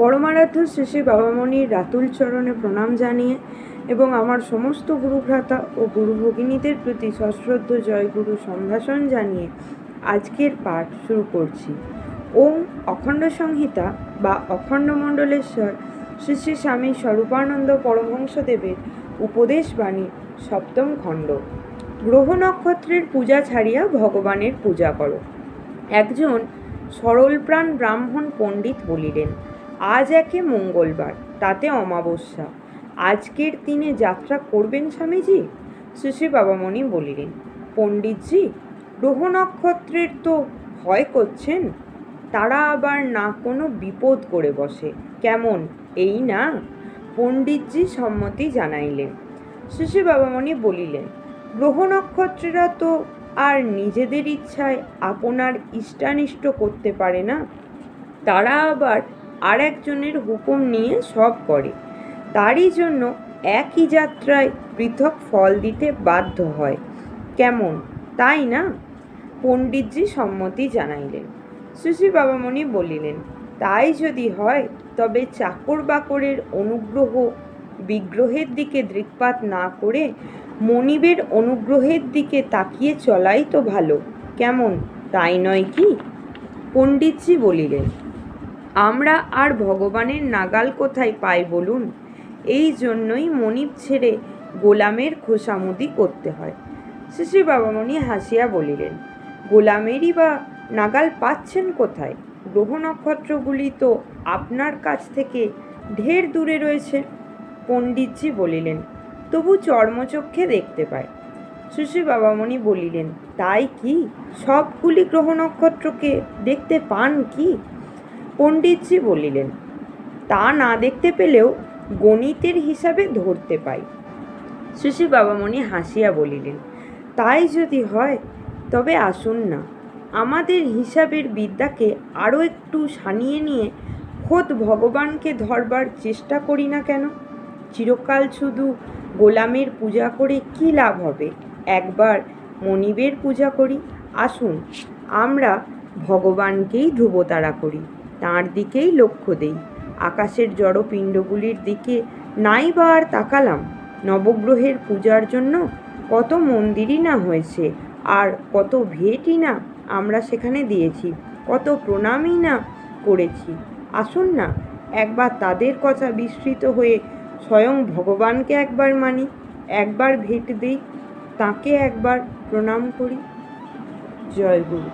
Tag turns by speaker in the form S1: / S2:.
S1: পরমারাধ্য শ্রী শ্রী বাবামণির রাতুল চরণে প্রণাম জানিয়ে এবং আমার সমস্ত গুরুভ্রাতা ও গুরু ভগিনীদের প্রতি সশ্রদ্ধ জয়গুরু সম্ভাষণ জানিয়ে আজকের পাঠ শুরু করছি। ওম অখণ্ড সংহিতা বা অখণ্ড মণ্ডলেশ্বর শ্রী শ্রী স্বামী স্বরূপানন্দ পরমহংসদেবের উপদেশবাণী সপ্তম খণ্ড। গ্রহ নক্ষত্রের পূজা ছাড়িয়া ভগবানের পূজা করো। একজন সরলপ্রাণ ব্রাহ্মণ পণ্ডিত বলিলেন, আজ একে মঙ্গলবার, তাতে অমাবস্যা, আজকের দিনে যাত্রা করবেন স্বামীজি? শ্রী শ্রী বাবামণি বলিলেন, পণ্ডিতজি, গ্রহ নক্ষত্রের তো ভয় করছেন, তারা আবার না কোনো বিপদ করে বসে, কেমন এই না? পণ্ডিতজি সম্মতি জানাইলেন। শ্রী শ্রী বাবামণি বলিলেন, গ্রহ নক্ষত্রেরা তো আর নিজেদের ইচ্ছায় আপনার ইষ্টানিষ্ট করতে পারে না, তারা আবার আর একজনের হুকুম নিয়ে সব করে, তারই জন্য একই যাত্রায় পৃথক ফল দিতে বাধ্য হয়, কেমন তাই না? পণ্ডিতজি সম্মতি জানাইলেন। শ্রী শ্রী বাবামণি বলিলেন, তাই যদি হয় তবে চাকর বাকরের অনুগ্রহ বিগ্রহের দিকে দৃকপাত না করে মনিবের অনুগ্রহের দিকে তাকিয়ে চলাই তো ভালো, কেমন তাই নয় কি? পণ্ডিতজি বলিলেন, আমরা আর ভগবানের নাগাল কোথায় পাই বলুন? এই জন্যই মনিব ছেড়ে গোলামের খোসামুদি করতে হয়। শ্রী শ্রী বাবামণি হাসিয়া বলিলেন, গোলামেরই বা নাগাল পাচ্ছেন কোথায়? গ্রহ নক্ষত্রগুলি তো আপনার কাছ থেকে ঢের দূরে রয়েছে। পণ্ডিতজি বলিলেন, তবু চর্মচক্ষে দেখতে পায়। শ্রী শ্রী বাবামণি বলিলেন, তাই কি সবগুলি গ্রহ নক্ষত্রকে দেখতে পান কি? পণ্ডিতজি বলিলেন, তা না দেখতে পেলেও গণিতের হিসাবে ধরতে পাই। শ্রী শ্রী বাবামণি হাসিয়া বলিলেন, তাই যদি হয় তবে আসুন না, আমাদের হিসাবের বিদ্যাকে আরও একটু সানিয়ে নিয়ে খোদ ভগবানকে ধরবার চেষ্টা করি না কেন? চিরকাল শুধু গোলামের পূজা করে কি লাভ হবে? একবার মনিবের পূজা করি। আসুন, আমরা ভগবানকেই ধ্রুবতারা করি, তাঁর দিকেই লক্ষ্য দেই। আকাশের জড়পিণ্ডগুলির দিকে নাই বা আর তাকালাম? নবগ্রহের পূজার জন্য কত মন্দিরই না হয়েছে, আর কত ভেটই না আমরা সেখানে দিয়েছি, কত প্রণামই না করেছি। আসুন না, একবার তাদের কথা বিস্মৃত হয়ে স্বয়ং ভগবানকে একবার মানি, একবার ভেট দিই, তাঁকে একবার প্রণাম করি। জয় গুরু।